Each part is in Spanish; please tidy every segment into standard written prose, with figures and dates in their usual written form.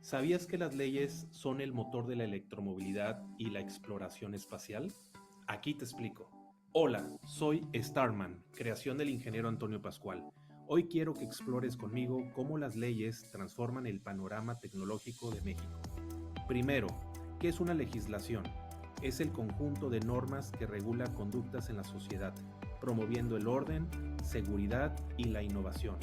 ¿Sabías que las leyes son el motor de la electromovilidad y la exploración espacial? Aquí te explico. Hola, soy Starman, creación del ingeniero Antonio Pascual. Hoy quiero que explores conmigo cómo las leyes transforman el panorama tecnológico de México. Primero, ¿qué es una legislación? Es el conjunto de normas que regula conductas en la sociedad, promoviendo el orden, seguridad y la innovación.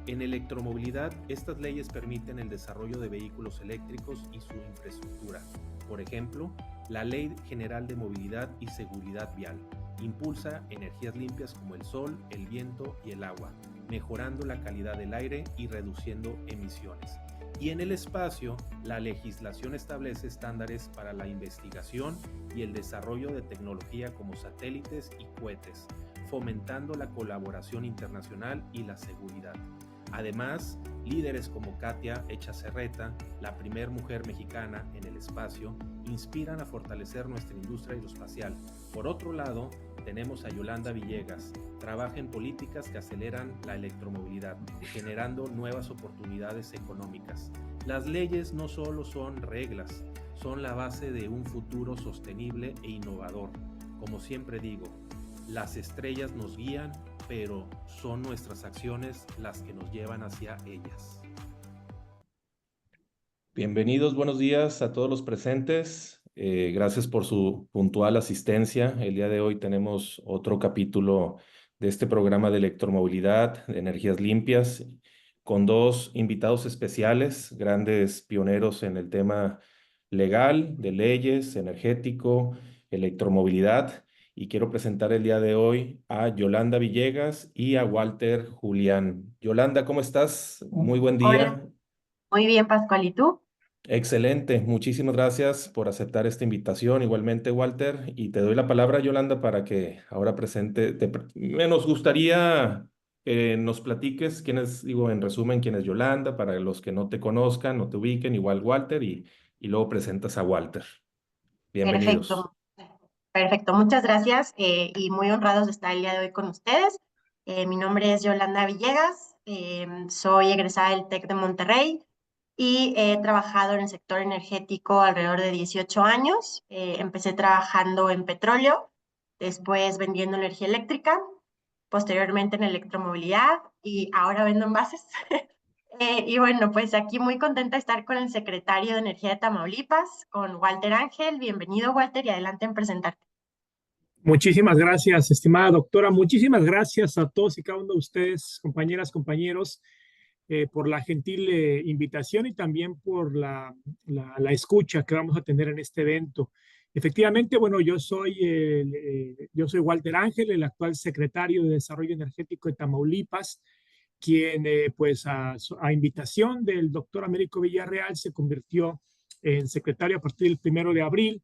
En electromovilidad, estas leyes permiten el desarrollo de vehículos eléctricos y su infraestructura. Por ejemplo, la Ley General de Movilidad y Seguridad Vial impulsa energías limpias como el sol, el viento y el agua, mejorando la calidad del aire y reduciendo emisiones. Y en el espacio, la legislación establece estándares para la investigación y el desarrollo de tecnología como satélites y cohetes, fomentando la colaboración internacional y la seguridad. Además, líderes como Katia Echazarreta, la primera mujer mexicana en el espacio, inspiran a fortalecer nuestra industria aeroespacial. Por otro lado, tenemos a Yolanda Villegas, trabaja en políticas que aceleran la electromovilidad, generando nuevas oportunidades económicas. Las leyes no solo son reglas, son la base de un futuro sostenible e innovador. Como siempre digo, las estrellas nos guían, pero son nuestras acciones las que nos llevan hacia ellas. Bienvenidos, buenos días a todos los presentes. Gracias por su puntual asistencia. El día de hoy tenemos otro capítulo de este programa de electromovilidad, de energías limpias, con dos invitados especiales, grandes pioneros en el tema legal, de leyes, energético, electromovilidad. Y quiero presentar el día de hoy a Yolanda Villegas y a Walter Julián. Yolanda, ¿cómo estás? Muy buen Hola, día. muy bien, Pascual. ¿Y tú? Excelente, muchísimas gracias por aceptar esta invitación. Igualmente, Walter, y te doy la palabra, Yolanda, para que ahora presente. Nos gustaría que nos platiques quién es, digo, en resumen, quién es Yolanda, para los que no te conozcan, no te ubiquen, igual Walter, y luego presentas a Walter. Bienvenidos. Perfecto, perfecto. Muchas gracias y muy honrados de estar el día de hoy con ustedes. Mi nombre es Yolanda Villegas, soy egresada del TEC de Monterrey y he trabajado en el sector energético alrededor de 18 años. Empecé trabajando en petróleo, después vendiendo energía eléctrica, posteriormente en electromovilidad y ahora vendo envases. Y bueno, pues aquí muy contenta de estar con el secretario de Energía de Tamaulipas, con Walter Ángel. Bienvenido, Walter, y adelante en presentarte. Muchísimas gracias, estimada doctora. Muchísimas gracias a todos y cada uno de ustedes, compañeras, compañeros, por la gentil invitación y también por la escucha que vamos a tener en este evento. Efectivamente, bueno, yo soy Walter Ángel, el actual secretario de Desarrollo Energético de Tamaulipas, quien, pues, a invitación del doctor Américo Villarreal, se convirtió en secretario a partir del 1 de abril.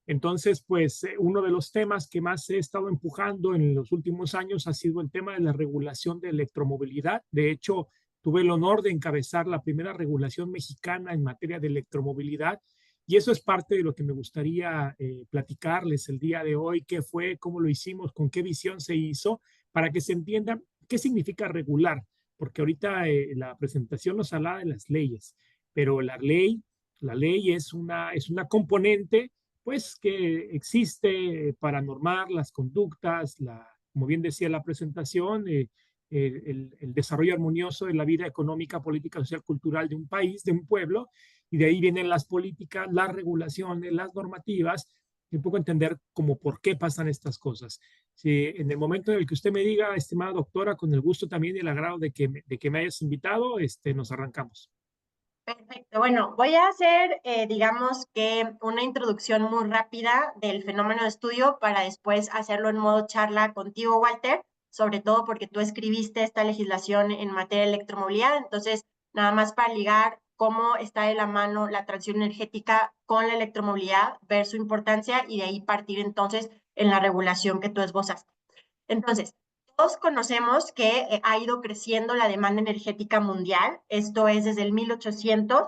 Entonces, pues uno de los temas que más he estado empujando en los últimos años ha sido el tema de la regulación de electromovilidad. De hecho, tuve el honor de encabezar la primera regulación mexicana en materia de electromovilidad y eso es parte de lo que me gustaría platicarles el día de hoy, qué fue, cómo lo hicimos, con qué visión se hizo, para que se entienda qué significa regular, porque ahorita la presentación nos habla de las leyes, pero la ley es una componente pues que existe para normar las conductas, como bien decía la presentación, el desarrollo armonioso de la vida económica, política, social, cultural de un país, de un pueblo, y de ahí vienen las políticas, las regulaciones, las normativas, y un poco entender como por qué pasan estas cosas. Si en el momento en el que usted me diga, estimada doctora, con el gusto también y el agrado de que me hayas invitado, nos arrancamos. Perfecto. Bueno, voy a hacer, digamos que una introducción muy rápida del fenómeno de estudio para después hacerlo en modo charla contigo, Walter, sobre todo porque tú escribiste esta legislación en materia de electromovilidad. Entonces, nada más para ligar cómo está de la mano la transición energética con la electromovilidad, ver su importancia y de ahí partir entonces en la regulación que tú esbozas. Entonces, todos conocemos que ha ido creciendo la demanda energética mundial, esto es desde el 1800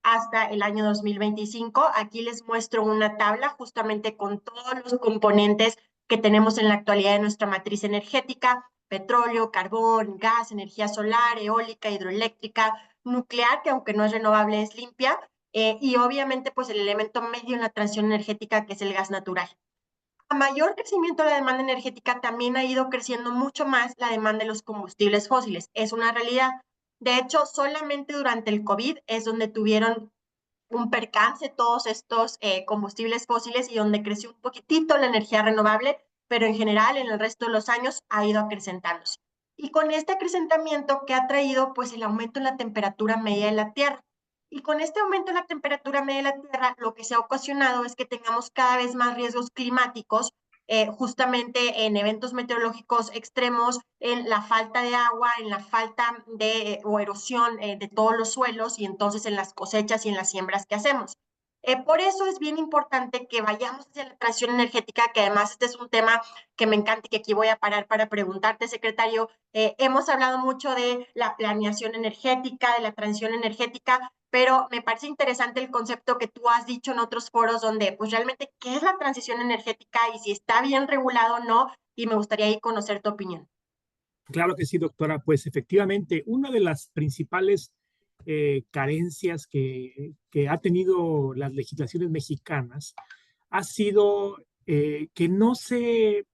hasta el año 2025. Aquí les muestro una tabla justamente con todos los componentes que tenemos en la actualidad de nuestra matriz energética: petróleo, carbón, gas, energía solar, eólica, hidroeléctrica, nuclear, que aunque no es renovable es limpia, y obviamente pues el elemento medio en la transición energética, que es el gas natural. A mayor crecimiento de la demanda energética, también ha ido creciendo mucho más la demanda de los combustibles fósiles. Es una realidad. De hecho, solamente durante el COVID es donde tuvieron un percance todos estos combustibles fósiles y donde creció un poquitito la energía renovable, pero en general en el resto de los años ha ido acrecentándose. Y con este acrecentamiento que ha traído pues el aumento en la temperatura media de la Tierra. Y con este aumento en la temperatura media de la Tierra, lo que se ha ocasionado es que tengamos cada vez más riesgos climáticos, justamente en eventos meteorológicos extremos, en la falta de agua, en la falta de o erosión de todos los suelos y entonces en las cosechas y en las siembras que hacemos. Por eso es bien importante que vayamos hacia la transición energética, que además este es un tema que me encanta y que aquí voy a parar para preguntarte, secretario. Hemos hablado mucho de la planeación energética, de la transición energética, pero me parece interesante el concepto que tú has dicho en otros foros donde, pues realmente, ¿qué es la transición energética y si está bien regulado o no? Y me gustaría ahí conocer tu opinión. Claro que sí, doctora. Pues efectivamente, una de las principales carencias que ha tenido las legislaciones mexicanas ha sido que no se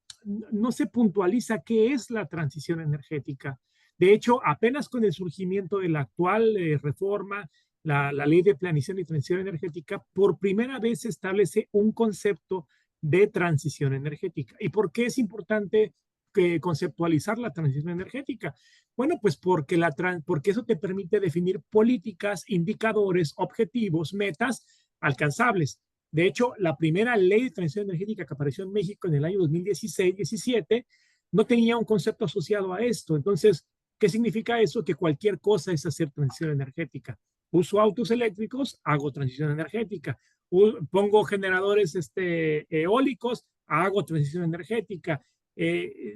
puntualiza qué es la transición energética. De hecho, apenas con el surgimiento de la actual reforma, la Ley de Planeación y Transición Energética, por primera vez se establece un concepto de transición energética. ¿Y por qué es importante conceptualizar la transición energética? Bueno, pues porque eso te permite definir políticas, indicadores, objetivos, metas alcanzables. De hecho, la primera ley de transición energética que apareció en México en el año 2016-17 no tenía un concepto asociado a esto. Entonces, ¿qué significa eso? Que cualquier cosa es hacer transición energética. Uso autos eléctricos, hago transición energética. Pongo generadores eólicos, hago transición energética.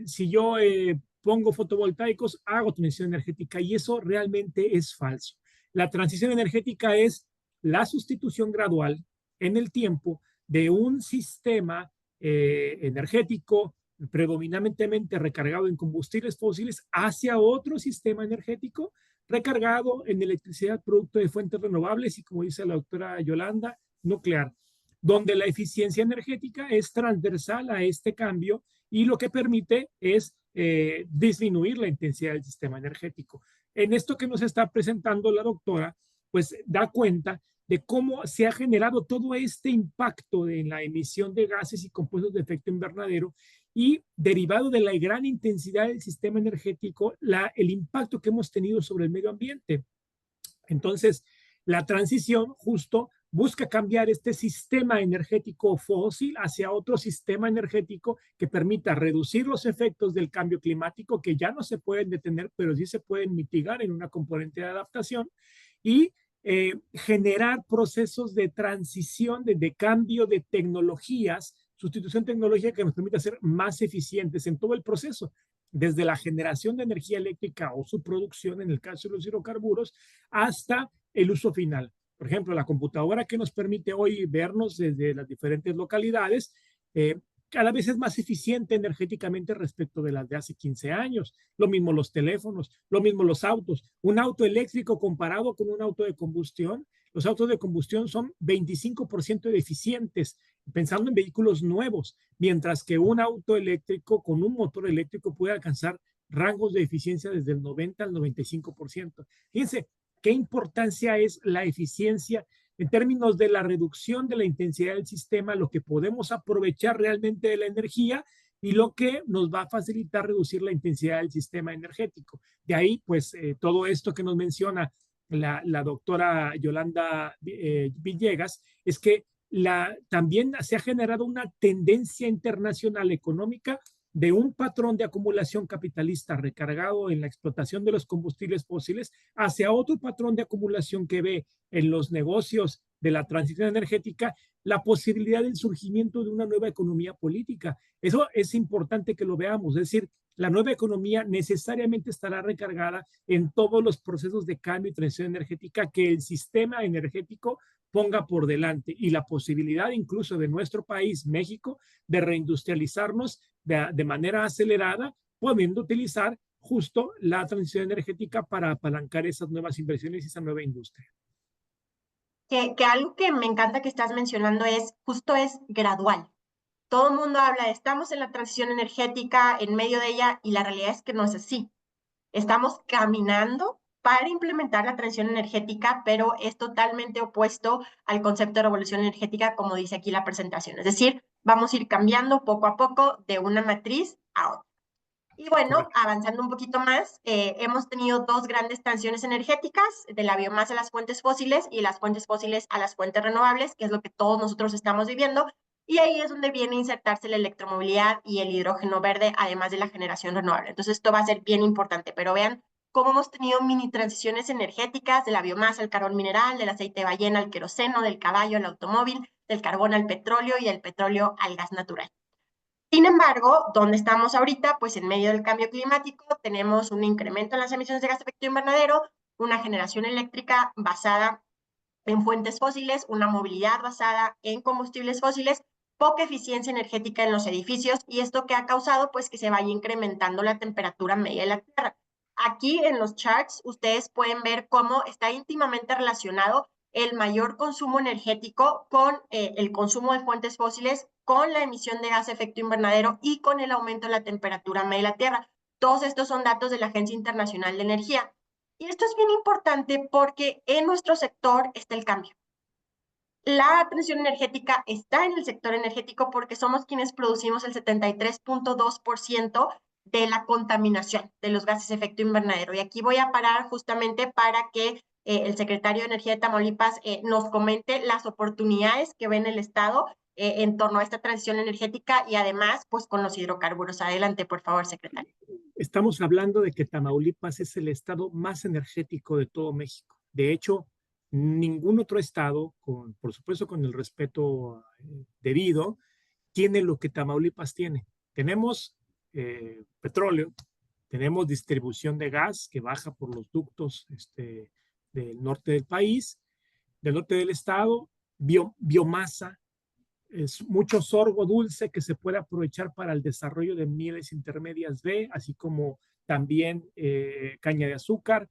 Si yo pongo fotovoltaicos, hago transición energética, y eso realmente es falso. La transición energética es la sustitución gradual en el tiempo de un sistema energético predominantemente recargado en combustibles fósiles hacia otro sistema energético recargado en electricidad producto de fuentes renovables y, como dice la doctora Yolanda, nuclear, donde la eficiencia energética es transversal a este cambio y lo que permite es disminuir la intensidad del sistema energético. En esto que nos está presentando la doctora, pues da cuenta de cómo se ha generado todo este impacto en la emisión de gases y compuestos de efecto invernadero y derivado de la gran intensidad del sistema energético, el impacto que hemos tenido sobre el medio ambiente. Entonces, la transición justo busca cambiar este sistema energético fósil hacia otro sistema energético que permita reducir los efectos del cambio climático, que ya no se pueden detener, pero sí se pueden mitigar en una componente de adaptación, y generar procesos de transición, de cambio de tecnologías, sustitución tecnológica que nos permita ser más eficientes en todo el proceso, desde la generación de energía eléctrica o su producción, en el caso de los hidrocarburos, hasta el uso final. Por ejemplo, la computadora que nos permite hoy vernos desde las diferentes localidades, cada vez es más eficiente energéticamente respecto de las de hace 15 años. Lo mismo los teléfonos, lo mismo los autos. Un auto eléctrico comparado con un auto de combustión, los autos de combustión son 25% de eficientes, pensando en vehículos nuevos, mientras que un auto eléctrico con un motor eléctrico puede alcanzar rangos de eficiencia desde el 90 al 95%. Fíjense qué importancia es la eficiencia en términos de la reducción de la intensidad del sistema, lo que podemos aprovechar realmente de la energía y lo que nos va a facilitar reducir la intensidad del sistema energético. De ahí, pues, todo esto que nos menciona la doctora Yolanda Villegas, es que también se ha generado una tendencia internacional económica de un patrón de acumulación capitalista recargado en la explotación de los combustibles fósiles hacia otro patrón de acumulación que ve en los negocios de la transición energética la posibilidad del surgimiento de una nueva economía política. Eso es importante que lo veamos, es decir, la nueva economía necesariamente estará recargada en todos los procesos de cambio y transición energética que el sistema energético ponga por delante, y la posibilidad incluso de nuestro país, México, de reindustrializarnos de manera acelerada, pudiendo utilizar justo la transición energética para apalancar esas nuevas inversiones y esa nueva industria. Que algo que me encanta que estás mencionando es gradual. Todo el mundo habla de estamos en la transición energética, en medio de ella, y la realidad es que no es así. Estamos caminando para implementar la transición energética, pero es totalmente opuesto al concepto de revolución energética, como dice aquí la presentación. Es decir, vamos a ir cambiando poco a poco de una matriz a otra. Y bueno, Correcto. avanzando un poquito más, hemos tenido dos grandes transiciones energéticas, de la biomasa a las fuentes fósiles y las fuentes fósiles a las fuentes renovables, que es lo que todos nosotros estamos viviendo. Y ahí es donde viene a insertarse la electromovilidad y el hidrógeno verde, además de la generación renovable. Entonces, esto va a ser bien importante, pero vean cómo hemos tenido mini transiciones energéticas de la biomasa al carbón mineral, del aceite de ballena al queroseno, del caballo al automóvil, del carbón al petróleo y del petróleo al gas natural. Sin embargo, ¿dónde estamos ahorita? Pues en medio del cambio climático tenemos un incremento en las emisiones de gas de efecto invernadero, una generación eléctrica basada en fuentes fósiles, una movilidad basada en combustibles fósiles, poca eficiencia energética en los edificios, y esto que ha causado pues que se vaya incrementando la temperatura media de la Tierra. Aquí en los charts ustedes pueden ver cómo está íntimamente relacionado el mayor consumo energético con el consumo de fuentes fósiles, con la emisión de gas de efecto invernadero y con el aumento de la temperatura media de la Tierra. Todos estos son datos de la Agencia Internacional de Energía. Y esto es bien importante porque en nuestro sector está el cambio. La transición energética está en el sector energético porque somos quienes producimos el 73.2% de la contaminación de los gases de efecto invernadero. Y aquí voy a parar justamente para que el secretario de Energía de Tamaulipas nos comente las oportunidades que ve en el Estado en torno a esta transición energética y además pues con los hidrocarburos. Adelante, por favor, secretario. Estamos hablando de que Tamaulipas es el estado más energético de todo México. De hecho, ningún otro estado, por supuesto con el respeto debido, tiene lo que Tamaulipas tiene. Tenemos petróleo, tenemos distribución de gas que baja por los ductos del norte del país, del norte del estado, biomasa, es mucho sorgo dulce que se puede aprovechar para el desarrollo de mieles intermedias B, así como también caña de azúcar,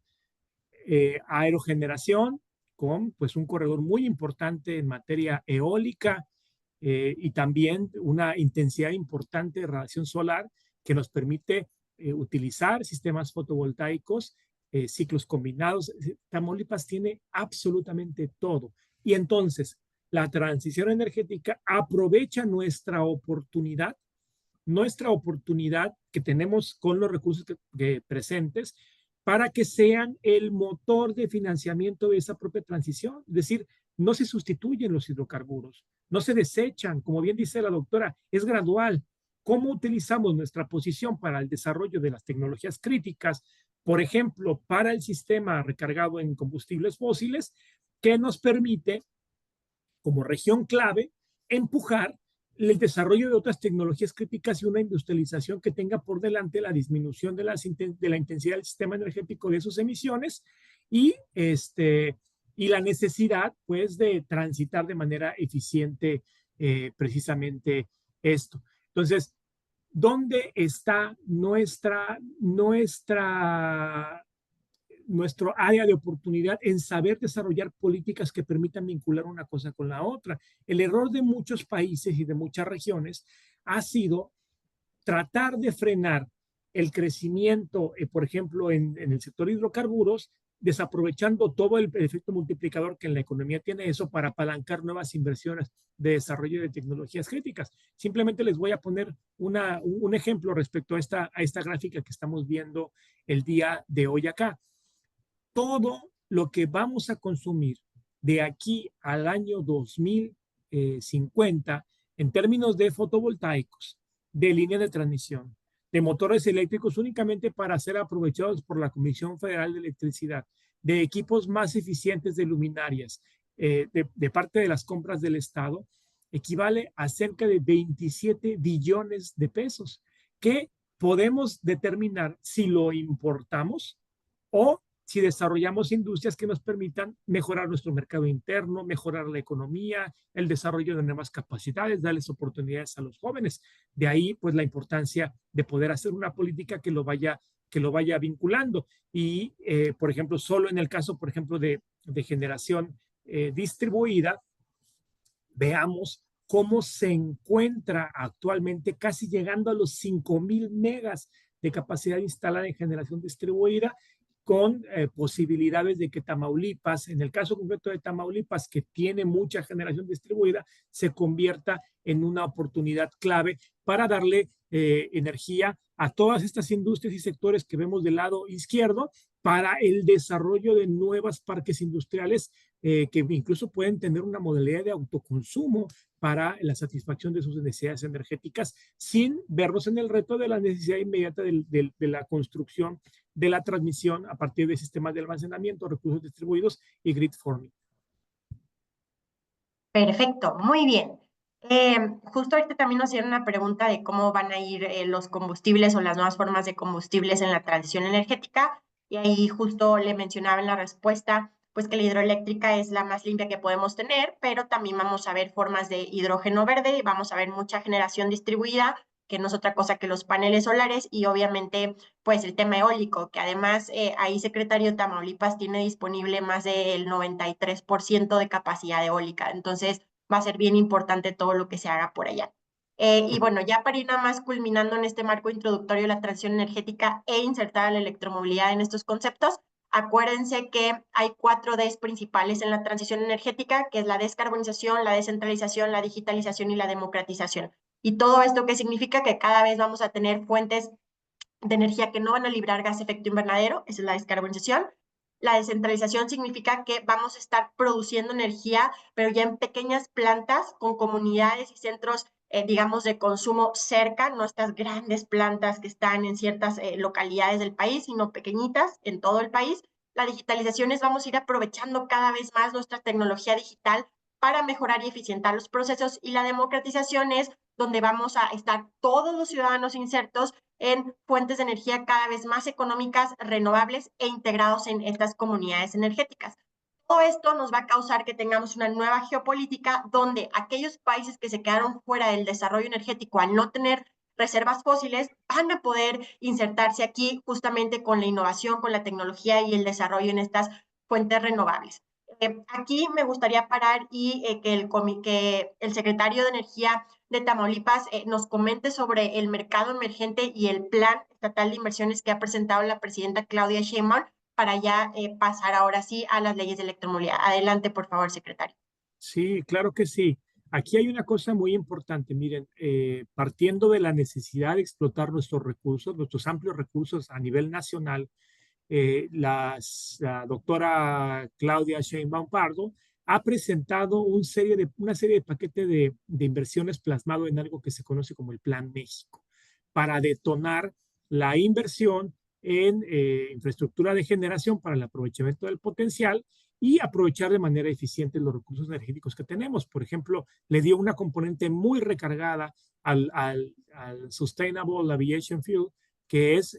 aerogeneración, con pues un corredor muy importante en materia eólica y también una intensidad importante de radiación solar que nos permite utilizar sistemas fotovoltaicos, ciclos combinados. Tamaulipas tiene absolutamente todo. Y entonces, la transición energética aprovecha nuestra oportunidad que tenemos con los recursos presentes para que sean el motor de financiamiento de esa propia transición. Es decir, no se sustituyen los hidrocarburos, no se desechan, como bien dice la doctora, es gradual. ¿Cómo utilizamos nuestra posición para el desarrollo de las tecnologías críticas? Por ejemplo, para el sistema recargado en combustibles fósiles, que nos permite como región clave, empujar el desarrollo de otras tecnologías críticas y una industrialización que tenga por delante la disminución de la intensidad del sistema energético de sus emisiones y, y la necesidad, pues, de transitar de manera eficiente precisamente esto. Entonces, ¿dónde está nuestro área de oportunidad en saber desarrollar políticas que permitan vincular una cosa con la otra? El error de muchos países y de muchas regiones ha sido tratar de frenar el crecimiento, por ejemplo, en el sector hidrocarburos, desaprovechando todo el efecto multiplicador que en la economía tiene eso para apalancar nuevas inversiones de desarrollo de tecnologías críticas. Simplemente les voy a poner un ejemplo respecto a esta gráfica que estamos viendo el día de hoy acá. Todo lo que vamos a consumir de aquí al año 2050 en términos de fotovoltaicos, de línea de transmisión, de motores eléctricos únicamente para ser aprovechados por la Comisión Federal de Electricidad, de equipos más eficientes de luminarias, de parte de las compras del Estado, equivale a cerca de 27 billones de pesos que podemos determinar si lo importamos o si desarrollamos industrias que nos permitan mejorar nuestro mercado interno, mejorar la economía, el desarrollo de nuevas capacidades, darles oportunidades a los jóvenes. De ahí, pues, la importancia de poder hacer una política que lo vaya que lo vaya vinculando. Y, por ejemplo, solo en el caso, por ejemplo, de generación distribuida, veamos cómo se encuentra actualmente casi llegando a los 5,000 megas de capacidad instalada en generación distribuida, con posibilidades de que Tamaulipas, en el caso concreto de Tamaulipas, que tiene mucha generación distribuida, se convierta en una oportunidad clave para darle energía a todas estas industrias y sectores que vemos del lado izquierdo para el desarrollo de nuevos parques industriales que incluso pueden tener una modalidad de autoconsumo para la satisfacción de sus necesidades energéticas, sin vernos en el reto de la necesidad inmediata de la construcción de la transmisión a partir de sistemas de almacenamiento, recursos distribuidos y grid forming. Perfecto, muy bien. Justo ahorita también nos hicieron una pregunta de cómo van a ir los combustibles o las nuevas formas de combustibles en la transición energética, y ahí justo le mencionaba en la respuesta pues que la hidroeléctrica es la más limpia que podemos tener, pero también vamos a ver formas de hidrógeno verde y vamos a ver mucha generación distribuida, que no es otra cosa que los paneles solares, y obviamente pues el tema eólico, que además ahí Secretario, Tamaulipas tiene disponible más del 93% de capacidad eólica, entonces va a ser bien importante todo lo que se haga por allá. Y bueno, ya para ir nada más culminando en este marco introductorio de la transición energética e insertar la electromovilidad en estos conceptos, acuérdense que hay 4 Ds principales en la transición energética, que es la descarbonización, la descentralización, la digitalización y la democratización. Y todo esto que significa que cada vez vamos a tener fuentes de energía que no van a librar gas efecto invernadero, esa es la descarbonización. La descentralización significa que vamos a estar produciendo energía, pero ya en pequeñas plantas con comunidades y centros, digamos, de consumo cerca, no estas grandes plantas que están en ciertas localidades del país, sino pequeñitas en todo el país. La digitalización es vamos a ir aprovechando cada vez más nuestra tecnología digital para mejorar y eficientar los procesos, y la democratización es donde vamos a estar todos los ciudadanos insertos en fuentes de energía cada vez más económicas, renovables e integrados en estas comunidades energéticas. Todo esto nos va a causar que tengamos una nueva geopolítica donde aquellos países que se quedaron fuera del desarrollo energético al no tener reservas fósiles van a poder insertarse aquí justamente con la innovación, con la tecnología y el desarrollo en estas fuentes renovables. Aquí me gustaría parar y que el secretario de Energía de Tamaulipas nos comente sobre el mercado emergente y el plan estatal de inversiones que ha presentado la presidenta Claudia Sheinbaum para ya pasar ahora sí a las leyes de electromovilidad. Adelante, por favor, secretario. Sí, claro que sí. Aquí hay una cosa muy importante. Miren, partiendo de la necesidad de explotar nuestros recursos, nuestros amplios recursos a nivel nacional, la doctora Claudia Sheinbaum Pardo ha presentado una serie de paquetes de inversiones plasmado en algo que se conoce como el Plan México, para detonar la inversión en infraestructura de generación para el aprovechamiento del potencial y aprovechar de manera eficiente los recursos energéticos que tenemos. Por ejemplo, le dio una componente muy recargada al Sustainable Aviation Fuel, que es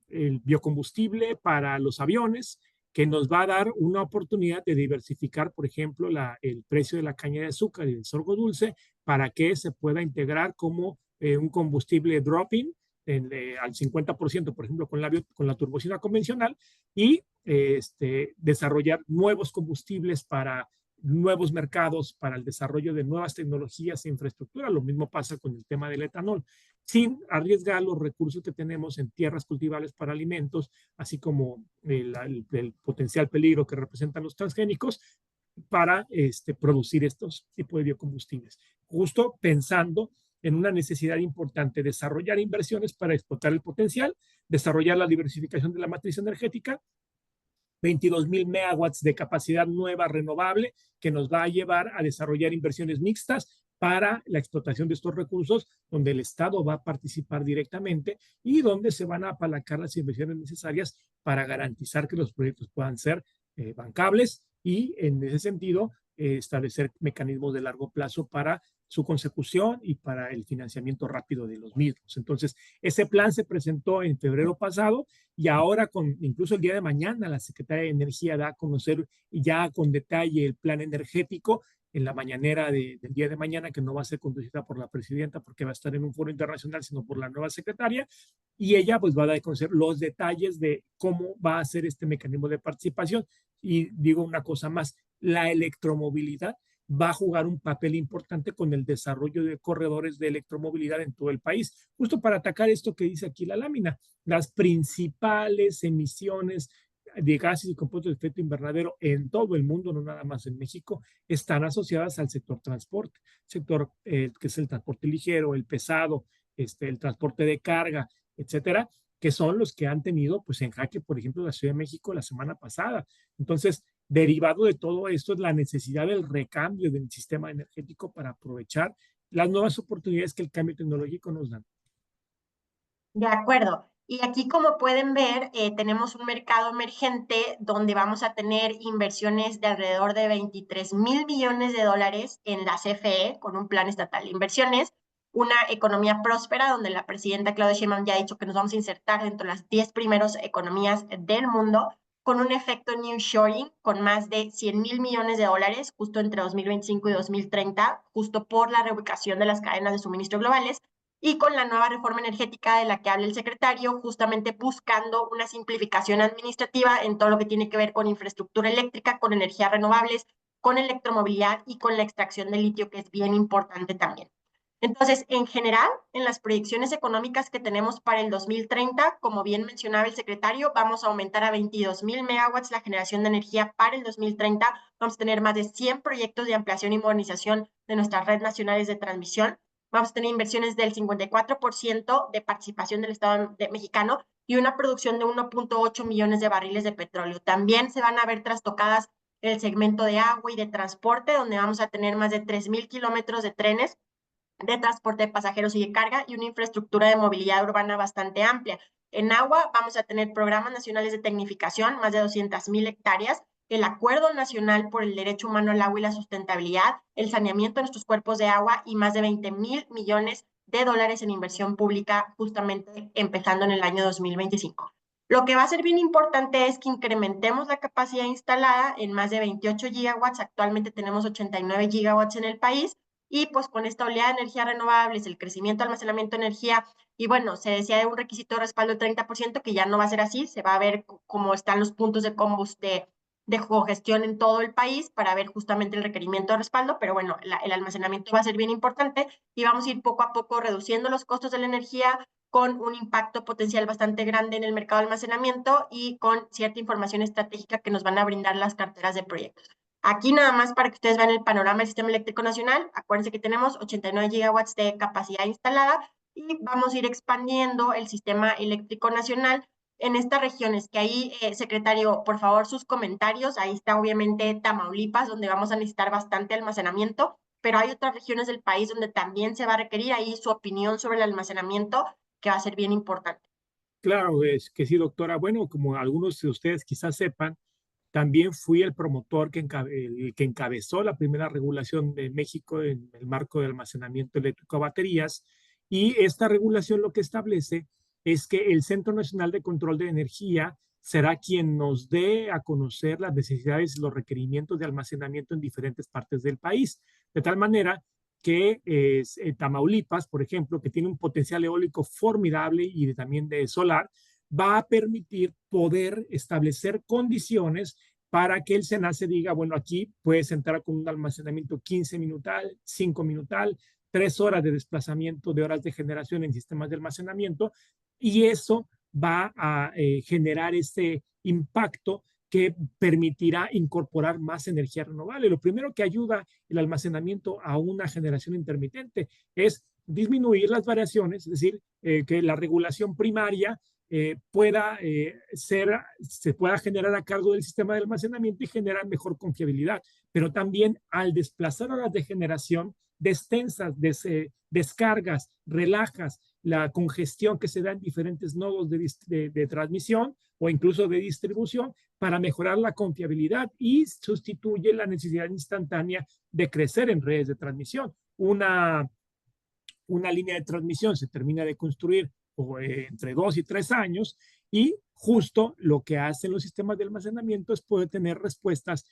el biocombustible para los aviones, que nos va a dar una oportunidad de diversificar, por ejemplo, el precio de la caña de azúcar y del sorgo dulce, para que se pueda integrar como un combustible drop-in al 50%, por ejemplo, con la turbocina convencional, y desarrollar nuevos combustibles para nuevos mercados, para el desarrollo de nuevas tecnologías e infraestructura. Lo mismo pasa con el tema del etanol, sin arriesgar los recursos que tenemos en tierras cultivables para alimentos, así como el potencial peligro que representan los transgénicos para producir estos tipos de biocombustibles. Justo pensando en una necesidad importante, desarrollar inversiones para explotar el potencial, desarrollar la diversificación de la matriz energética, 22,000 megawatts de capacidad nueva renovable, que nos va a llevar a desarrollar inversiones mixtas para la explotación de estos recursos, donde el Estado va a participar directamente y donde se van a apalancar las inversiones necesarias para garantizar que los proyectos puedan ser bancables y, en ese sentido, establecer mecanismos de largo plazo para su consecución y para el financiamiento rápido de los mismos. Entonces, ese plan se presentó en febrero pasado y ahora, incluso el día de mañana, la Secretaría de Energía da a conocer ya con detalle el plan energético, en la mañanera del día de mañana, que no va a ser conducida por la presidenta porque va a estar en un foro internacional, sino por la nueva secretaria, y ella pues va a dar a conocer los detalles de cómo va a ser este mecanismo de participación. Y digo una cosa más, la electromovilidad va a jugar un papel importante con el desarrollo de corredores de electromovilidad en todo el país, justo para atacar esto que dice aquí la lámina, las principales emisiones de gases y compuestos de efecto invernadero en todo el mundo, no nada más en México, están asociadas al sector transporte, sector que es el transporte ligero, el pesado, el transporte de carga, etcétera, que son los que han tenido pues en jaque, por ejemplo, la Ciudad de México la semana pasada. Entonces, derivado de todo esto es la necesidad del recambio del sistema energético para aprovechar las nuevas oportunidades que el cambio tecnológico nos da. De acuerdo. Y aquí, como pueden ver, tenemos un mercado emergente donde vamos a tener inversiones de alrededor de 23,000 millones de dólares en la CFE, con un plan estatal de inversiones, una economía próspera donde la presidenta Claudia Sheinbaum ya ha dicho que nos vamos a insertar dentro de las 10 primeras economías del mundo, con un efecto nearshoring, con más de 100,000 millones de dólares, justo entre 2025 y 2030, justo por la reubicación de las cadenas de suministro globales, y con la nueva reforma energética de la que habla el secretario, justamente buscando una simplificación administrativa en todo lo que tiene que ver con infraestructura eléctrica, con energías renovables, con electromovilidad y con la extracción de litio, que es bien importante también. Entonces, en general, en las proyecciones económicas que tenemos para el 2030, como bien mencionaba el secretario, vamos a aumentar a 22,000 megawatts la generación de energía para el 2030. Vamos a tener más de 100 proyectos de ampliación y modernización de nuestras redes nacionales de transmisión. Vamos a tener inversiones del 54% de participación del Estado mexicano y una producción de 1.8 millones de barriles de petróleo. También se van a ver trastocadas el segmento de agua y de transporte, donde vamos a tener más de 3,000 kilómetros de trenes de transporte de pasajeros y de carga y una infraestructura de movilidad urbana bastante amplia. En agua vamos a tener programas nacionales de tecnificación, más de 200,000 hectáreas, el Acuerdo Nacional por el Derecho Humano al Agua y la Sustentabilidad, el saneamiento de nuestros cuerpos de agua y más de 20,000 millones de dólares en inversión pública, justamente empezando en el año 2025. Lo que va a ser bien importante es que incrementemos la capacidad instalada en más de 28 gigawatts. Actualmente tenemos 89 gigawatts en el país, y pues con esta oleada de energías renovables, el crecimiento, almacenamiento de energía, y bueno, se decía de un requisito de respaldo del 30%, que ya no va a ser así, se va a ver cómo están los puntos de combustible de cogestión en todo el país para ver justamente el requerimiento de respaldo, pero bueno, el almacenamiento va a ser bien importante y vamos a ir poco a poco reduciendo los costos de la energía con un impacto potencial bastante grande en el mercado de almacenamiento y con cierta información estratégica que nos van a brindar las carteras de proyectos. Aquí nada más para que ustedes vean el panorama del sistema eléctrico nacional. Acuérdense que tenemos 89 gigawatts de capacidad instalada y vamos a ir expandiendo el sistema eléctrico nacional en estas regiones, que ahí, secretario, por favor, sus comentarios. Ahí está obviamente Tamaulipas, donde vamos a necesitar bastante almacenamiento, pero hay otras regiones del país donde también se va a requerir ahí su opinión sobre el almacenamiento, que va a ser bien importante. Claro, es que sí, doctora. Bueno, como algunos de ustedes quizás sepan, también fui el promotor el que encabezó la primera regulación de México en el marco de almacenamiento eléctrico a baterías. Y esta regulación lo que establece es que el Centro Nacional de Control de Energía será quien nos dé a conocer las necesidades y los requerimientos de almacenamiento en diferentes partes del país. De tal manera que Tamaulipas, por ejemplo, que tiene un potencial eólico formidable y también de solar, va a permitir poder establecer condiciones para que el SENACE diga, bueno, aquí puedes entrar con un almacenamiento 15 minutal, 5 minutal, 3 horas de desplazamiento de horas de generación en sistemas de almacenamiento, y eso va a generar este impacto que permitirá incorporar más energía renovable. Lo primero que ayuda el almacenamiento a una generación intermitente es disminuir las variaciones, es decir, que la regulación primaria se pueda generar a cargo del sistema de almacenamiento y generar mejor confiabilidad. Pero también al desplazar horas de generación, destensas, descargas, relajas la congestión que se da en diferentes nodos de transmisión o incluso de distribución para mejorar la confiabilidad y sustituye la necesidad instantánea de crecer en redes de transmisión. Una línea de transmisión se termina de construir entre 2 y 3 años y justo lo que hacen los sistemas de almacenamiento es poder tener respuestas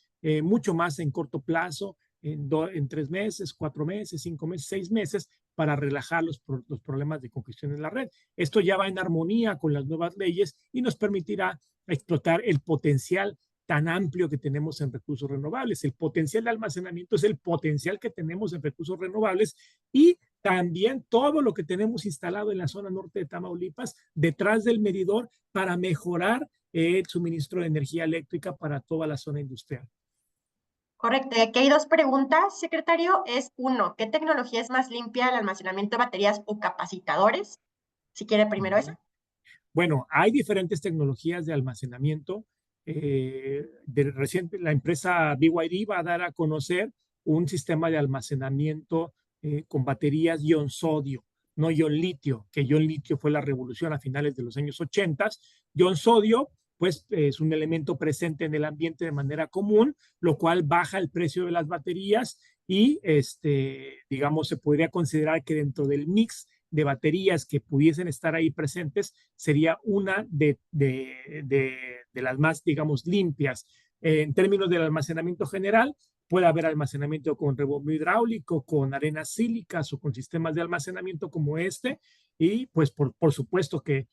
mucho más en corto plazo, en 3 meses, 4 meses, 5 meses, 6 meses, para relajar los problemas de congestión en la red. Esto ya va en armonía con las nuevas leyes y nos permitirá explotar el potencial tan amplio que tenemos en recursos renovables. El potencial de almacenamiento es el potencial que tenemos en recursos renovables y también todo lo que tenemos instalado en la zona norte de Tamaulipas, detrás del medidor, para mejorar el suministro de energía eléctrica para toda la zona industrial. Correcto. Y aquí hay dos preguntas, secretario. Es uno, ¿qué tecnología es más limpia, el almacenamiento de baterías o capacitadores? Si quiere primero esa. Bueno, hay diferentes tecnologías de almacenamiento. Reciente, la empresa BYD va a dar a conocer un sistema de almacenamiento con baterías ion sodio, no ion litio, que ion litio fue la revolución a finales de los años 80. Ion sodio, pues es un elemento presente en el ambiente de manera común, lo cual baja el precio de las baterías y, digamos, se podría considerar que dentro del mix de baterías que pudiesen estar ahí presentes, sería una de las más, digamos, limpias. En términos del almacenamiento general, puede haber almacenamiento con rebombeo hidráulico, con arenas sílicas o con sistemas de almacenamiento como este, y pues por supuesto que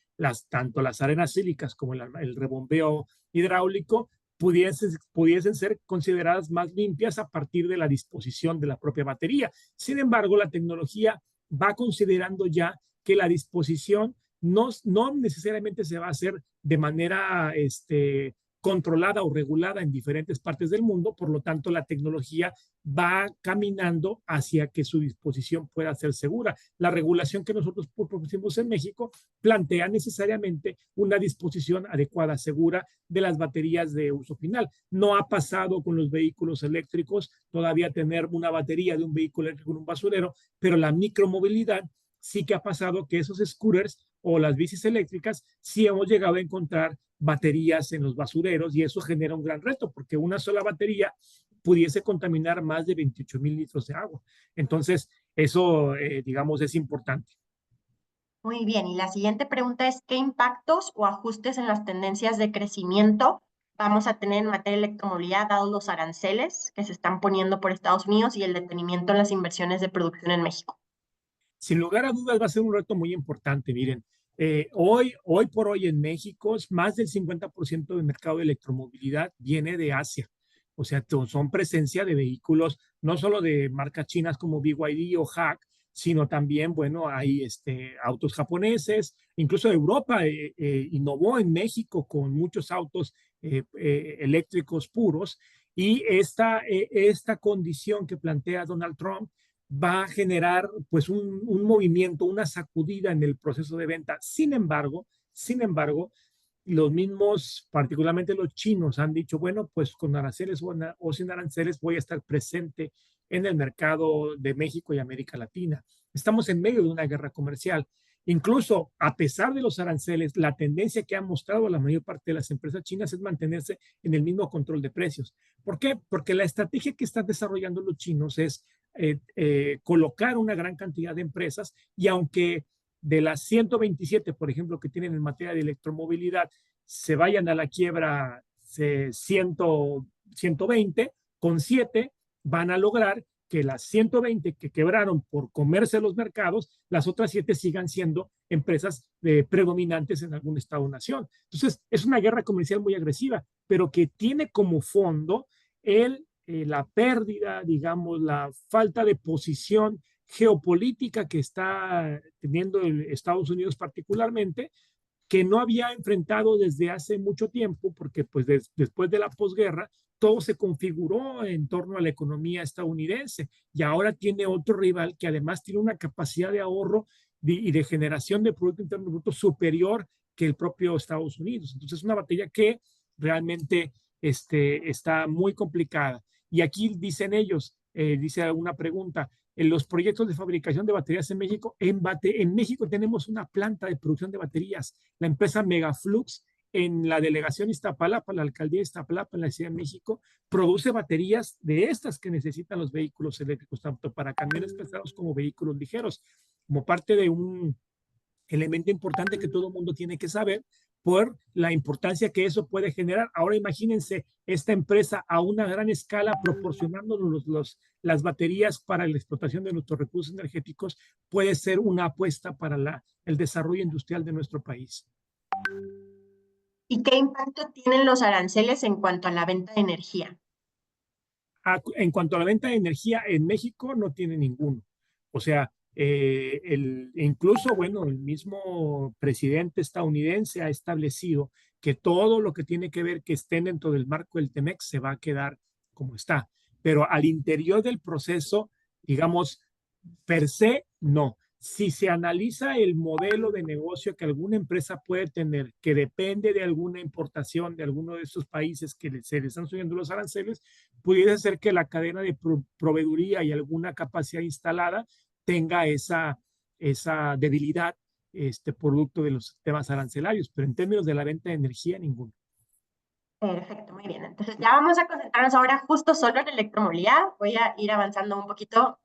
tanto las arenas sílicas como el rebombeo hidráulico pudiesen ser consideradas más limpias a partir de la disposición de la propia batería. Sin embargo, la tecnología va considerando ya que la disposición no necesariamente se va a hacer de manera controlada o regulada en diferentes partes del mundo, por lo tanto la tecnología va caminando hacia que su disposición pueda ser segura. La regulación que nosotros propusimos en México plantea necesariamente una disposición adecuada, segura de las baterías de uso final. No ha pasado con los vehículos eléctricos todavía tener una batería de un vehículo eléctrico en un basurero, pero la micromovilidad sí que ha pasado que esos scooters o las bicis eléctricas sí hemos llegado a encontrar baterías en los basureros y eso genera un gran reto porque una sola batería pudiese contaminar más de 28,000 litros de agua. Entonces, eso, digamos, es importante. Muy bien. Y la siguiente pregunta es, ¿qué impactos o ajustes en las tendencias de crecimiento vamos a tener en materia de electromovilidad, dados los aranceles que se están poniendo por Estados Unidos y el detenimiento en las inversiones de producción en México? Sin lugar a dudas va a ser un reto muy importante. Miren, hoy por hoy en México, más del 50% del mercado de electromovilidad viene de Asia. O sea, son presencia de vehículos, no solo de marcas chinas como BYD o HAC, sino también, bueno, hay autos japoneses, incluso Europa innovó en México con muchos autos eléctricos puros. Y esta condición que plantea Donald Trump va a generar pues un movimiento, una sacudida en el proceso de venta. Sin embargo, los mismos, particularmente los chinos, han dicho, bueno, pues con aranceles o sin aranceles voy a estar presente en el mercado de México y América Latina. Estamos en medio de una guerra comercial. Incluso a pesar de los aranceles, la tendencia que ha mostrado la mayor parte de las empresas chinas es mantenerse en el mismo control de precios. ¿Por qué? Porque la estrategia que están desarrollando los chinos es colocar una gran cantidad de empresas y aunque de las 127, por ejemplo, que tienen en materia de electromovilidad, se vayan a la quiebra 120, con 7 van a lograr que las 120 que quebraron por comerse los mercados, las otras 7 sigan siendo empresas predominantes en algún estado o nación. Entonces, es una guerra comercial muy agresiva, pero que tiene como fondo la pérdida, digamos, la falta de posición geopolítica que está teniendo Estados Unidos particularmente, que no había enfrentado desde hace mucho tiempo, porque pues después de la posguerra todo se configuró en torno a la economía estadounidense y ahora tiene otro rival que además tiene una capacidad de ahorro y de generación de Producto Interno Bruto superior que el propio Estados Unidos. Entonces es una batalla que realmente está muy complicada. Y aquí dicen ellos, dice alguna pregunta, en los proyectos de fabricación de baterías en México, en México tenemos una planta de producción de baterías, la empresa Megaflux en la delegación Iztapalapa, la alcaldía Iztapalapa en la Ciudad de México, produce baterías de estas que necesitan los vehículos eléctricos, tanto para camiones pesados como vehículos ligeros, como parte de un elemento importante que todo el mundo tiene que saber por la importancia que eso puede generar. Ahora imagínense esta empresa a una gran escala proporcionándonos las baterías para la explotación de nuestros recursos energéticos, puede ser una apuesta para el desarrollo industrial de nuestro país. ¿Y qué impacto tienen los aranceles en cuanto a la venta de energía? En cuanto a la venta de energía en México, no tiene ninguno. O sea, incluso, bueno, el mismo presidente estadounidense ha establecido que todo lo que tiene que ver que esté dentro del marco del TEMEC se va a quedar como está. Pero al interior del proceso, digamos, per se, no. Si se analiza el modelo de negocio que alguna empresa puede tener, que depende de alguna importación de alguno de estos países que se les están subiendo los aranceles, pudiera ser que la cadena de proveeduría y alguna capacidad instalada tenga esa debilidad, producto de los temas arancelarios, pero en términos de la venta de energía, ninguno. Perfecto, muy bien. Entonces ya vamos a concentrarnos ahora justo solo en electromovilidad. Voy a ir avanzando un poquito.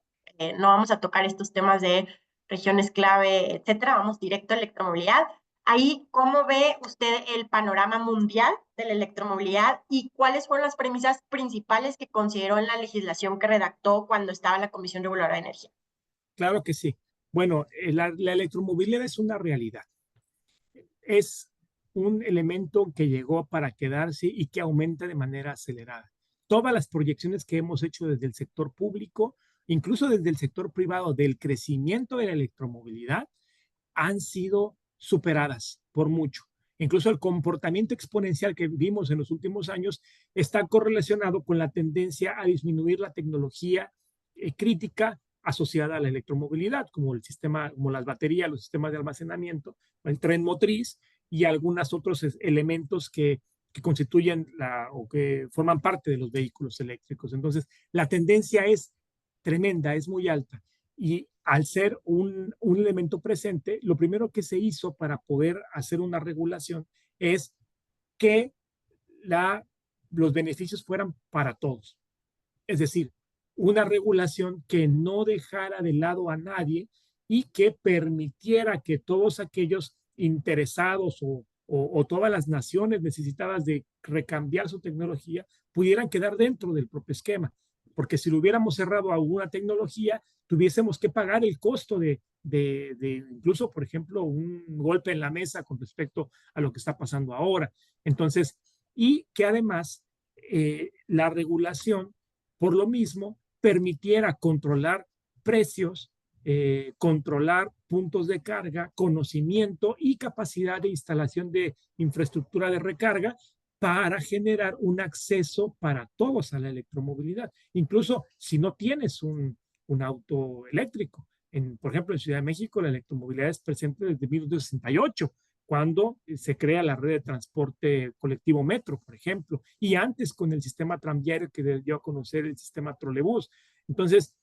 No vamos a tocar estos temas de regiones clave, etcétera. Vamos directo a electromovilidad. Ahí, ¿cómo ve usted el panorama mundial de la electromovilidad y cuáles fueron las premisas principales que consideró en la legislación que redactó cuando estaba en la Comisión Reguladora de Energía? Claro que sí. Bueno, la electromovilidad es una realidad. Es un elemento que llegó para quedarse y que aumenta de manera acelerada. Todas las proyecciones que hemos hecho desde el sector público, incluso desde el sector privado, del crecimiento de la electromovilidad, han sido superadas por mucho. Incluso el comportamiento exponencial que vimos en los últimos años está correlacionado con la tendencia a disminuir la tecnología crítica asociada a la electromovilidad, como el sistema, como las baterías, los sistemas de almacenamiento, el tren motriz y algunos otros elementos que constituyen o que forman parte de los vehículos eléctricos. Entonces, la tendencia es tremenda, es muy alta. Y al ser un elemento presente, lo primero que se hizo para poder hacer una regulación es que los beneficios fueran para todos. Es decir, una regulación que no dejara de lado a nadie y que permitiera que todos aquellos interesados o todas las naciones necesitadas de recambiar su tecnología pudieran quedar dentro del propio esquema. Porque si lo hubiéramos cerrado a alguna tecnología, tuviésemos que pagar el costo de incluso, por ejemplo, un golpe en la mesa con respecto a lo que está pasando ahora. Entonces, y que además la regulación, por lo mismo, permitiera controlar precios, controlar puntos de carga, conocimiento y capacidad de instalación de infraestructura de recarga para generar un acceso para todos a la electromovilidad. Incluso si no tienes un auto eléctrico. Por ejemplo, en Ciudad de México la electromovilidad es presente desde 1968, cuando se crea la red de transporte colectivo Metro, por ejemplo, y antes con el sistema tranviario que dio a conocer el sistema trolebús. Entonces,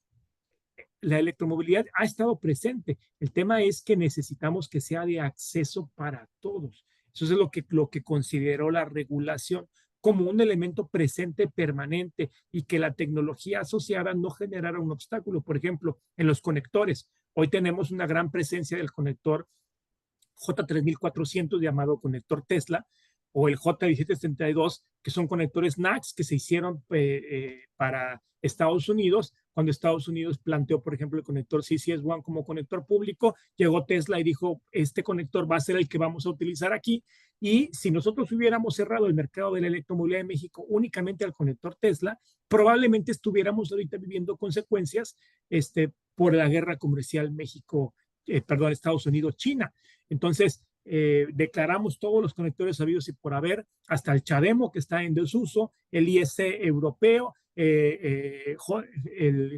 la electromovilidad ha estado presente. El tema es que necesitamos que sea de acceso para todos. Eso es lo que consideró la regulación como un elemento presente permanente y que la tecnología asociada no generara un obstáculo. Por ejemplo, en los conectores. Hoy tenemos una gran presencia del conector J3400 llamado conector Tesla o el J1732, que son conectores NACS que se hicieron para Estados Unidos. Cuando Estados Unidos planteó, por ejemplo, el conector CCS1 como conector público, llegó Tesla y dijo, este conector va a ser el que vamos a utilizar aquí. Y si nosotros hubiéramos cerrado el mercado de la electromovilidad de México únicamente al conector Tesla, probablemente estuviéramos ahorita viviendo consecuencias por la guerra comercial Estados Unidos-China. Entonces, declaramos todos los conectores habidos y por haber, hasta el CHAdeMO que está en desuso, el IEC europeo, el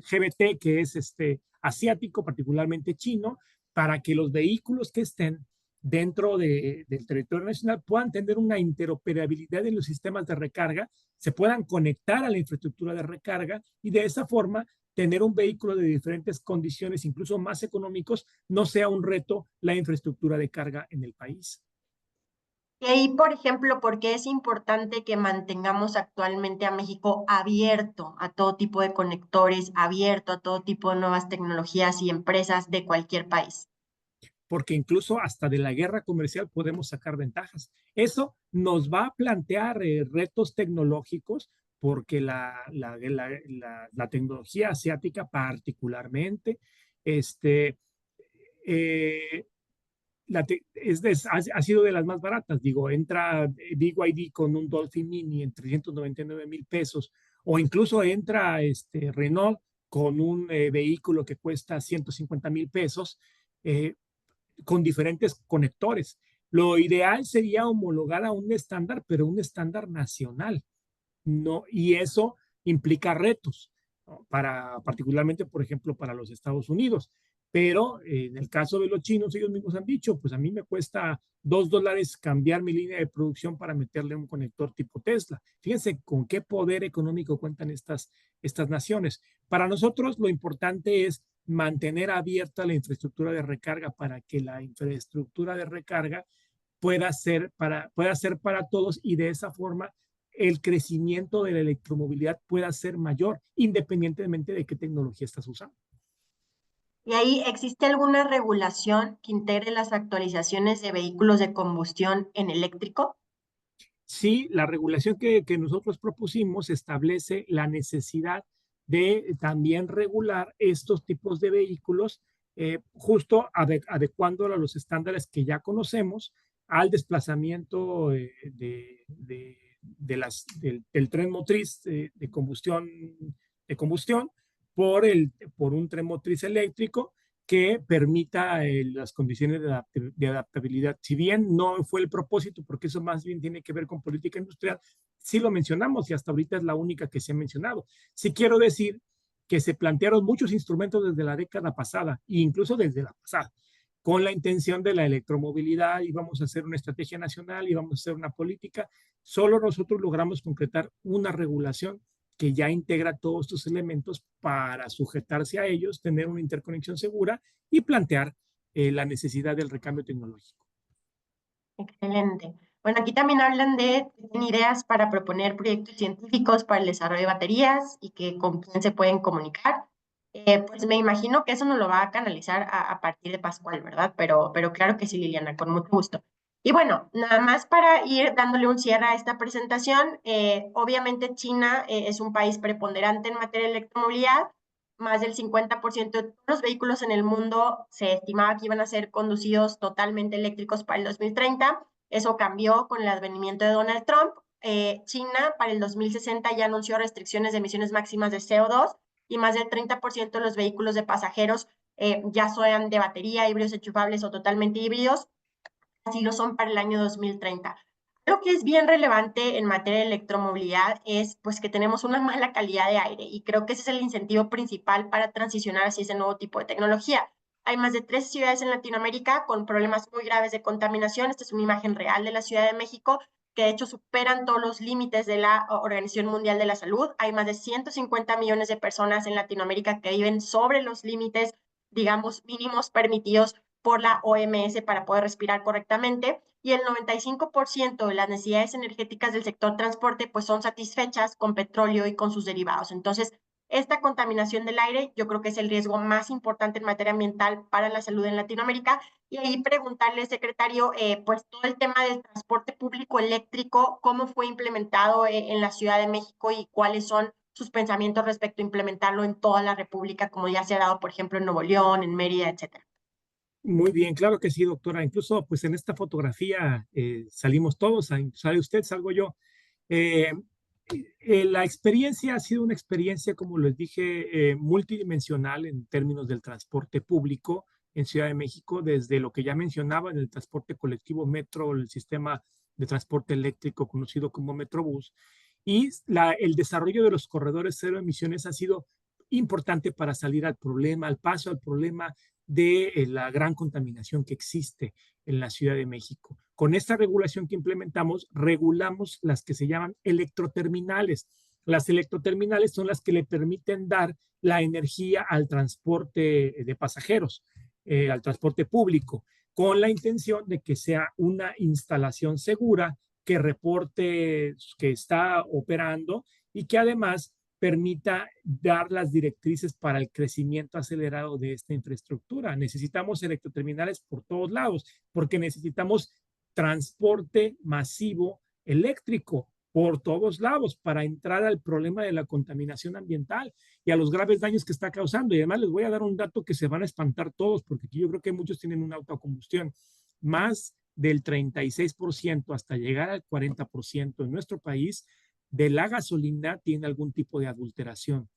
GBT que es asiático, particularmente chino, para que los vehículos que estén dentro del territorio nacional puedan tener una interoperabilidad en los sistemas de recarga, se puedan conectar a la infraestructura de recarga y de esa forma tener un vehículo de diferentes condiciones, incluso más económicos, no sea un reto la infraestructura de carga en el país. Y ahí, por ejemplo, ¿por qué es importante que mantengamos actualmente a México abierto a todo tipo de conectores, abierto a todo tipo de nuevas tecnologías y empresas de cualquier país? porque incluso hasta de la guerra comercial podemos sacar ventajas. Eso nos va a plantear retos tecnológicos, porque la tecnología asiática particularmente, eh, ha sido de las más baratas. Digo, entra BYD con un Dolphin Mini en 399,000 pesos, o incluso entra Renault con un vehículo que cuesta 150,000 pesos, con diferentes conectores. Lo ideal sería homologar a un estándar, pero un estándar nacional, ¿no? Y eso implica retos, ¿no? Particularmente, por ejemplo, para los Estados Unidos. Pero en el caso de los chinos, ellos mismos han dicho, pues a mí me cuesta $2 cambiar mi línea de producción para meterle un conector tipo Tesla. Fíjense con qué poder económico cuentan estas naciones. Para nosotros lo importante es mantener abierta la infraestructura de recarga, para que la infraestructura de recarga pueda ser para todos, y de esa forma el crecimiento de la electromovilidad pueda ser mayor, independientemente de qué tecnología estás usando. ¿Y ahí existe alguna regulación que integre las actualizaciones de vehículos de combustión en eléctrico? Sí, la regulación que nosotros propusimos establece la necesidad de también regular estos tipos de vehículos, justo adecuándolo a los estándares que ya conocemos, al desplazamiento del tren motriz de combustión por un tren motriz eléctrico, que permita las condiciones de adaptabilidad. Si bien no fue el propósito, porque eso más bien tiene que ver con política industrial, sí lo mencionamos, y hasta ahorita es la única que se ha mencionado. Sí quiero decir que se plantearon muchos instrumentos desde la década pasada, e incluso desde la pasada, con la intención de la electromovilidad. Íbamos a hacer una estrategia nacional, íbamos a hacer una política. Solo nosotros logramos concretar una regulación que ya integra todos estos elementos para sujetarse a ellos, tener una interconexión segura y plantear la necesidad del recambio tecnológico. Excelente. Bueno, aquí también hablan de que tienen ideas para proponer proyectos científicos para el desarrollo de baterías y que con quién se pueden comunicar. Pues me imagino que eso nos lo va a canalizar a partir de Pascual, ¿verdad? Pero claro que sí, Liliana, con mucho gusto. Y bueno, nada más para ir dándole un cierre a esta presentación, obviamente China es un país preponderante en materia de electromovilidad. Más del 50% de todos los vehículos en el mundo se estimaba que iban a ser conducidos totalmente eléctricos para el 2030. Eso cambió con el advenimiento de Donald Trump. China para el 2060 ya anunció restricciones de emisiones máximas de CO2, y más del 30% de los vehículos de pasajeros ya sean de batería, híbridos enchufables o totalmente híbridos. Así lo son para el año 2030. Lo que es bien relevante en materia de electromovilidad es pues que tenemos una mala calidad de aire, y creo que ese es el incentivo principal para transicionar hacia ese nuevo tipo de tecnología. Hay más de 3 ciudades en Latinoamérica con problemas muy graves de contaminación. Esta es una imagen real de la Ciudad de México, que de hecho superan todos los límites de la Organización Mundial de la Salud. Hay más de 150 millones de personas en Latinoamérica que viven sobre los límites, digamos, mínimos permitidos por la OMS para poder respirar correctamente, y el 95% de las necesidades energéticas del sector transporte pues son satisfechas con petróleo y con sus derivados. Entonces, esta contaminación del aire yo creo que es el riesgo más importante en materia ambiental para la salud en Latinoamérica. Y ahí preguntarle, secretario, pues todo el tema del transporte público eléctrico, ¿cómo fue implementado en la Ciudad de México y cuáles son sus pensamientos respecto a implementarlo en toda la República, como ya se ha dado, por ejemplo, en Nuevo León, en Mérida, etcétera? Muy bien, claro que sí, doctora. Incluso, pues en esta fotografía salimos todos, sale usted, salgo yo. Eh, la experiencia ha sido una experiencia, como les dije, multidimensional en términos del transporte público en Ciudad de México, desde lo que ya mencionaba en el transporte colectivo metro, el sistema de transporte eléctrico conocido como Metrobús, y el desarrollo de los corredores cero emisiones ha sido importante para salir al paso al problema de la gran contaminación que existe en la Ciudad de México. Con esta regulación que implementamos, regulamos las que se llaman electroterminales. Las electroterminales son las que le permiten dar la energía al transporte de pasajeros, al transporte público, con la intención de que sea una instalación segura, que reporte que está operando y que además permita dar las directrices para el crecimiento acelerado de esta infraestructura. Necesitamos electroterminales por todos lados, porque necesitamos transporte masivo eléctrico por todos lados para entrar al problema de la contaminación ambiental y a los graves daños que está causando. Y además les voy a dar un dato que se van a espantar todos, porque yo creo que muchos tienen una autocombustión. Más del 36% hasta llegar al 40% en nuestro país de la gasolina tiene algún tipo de adulteración.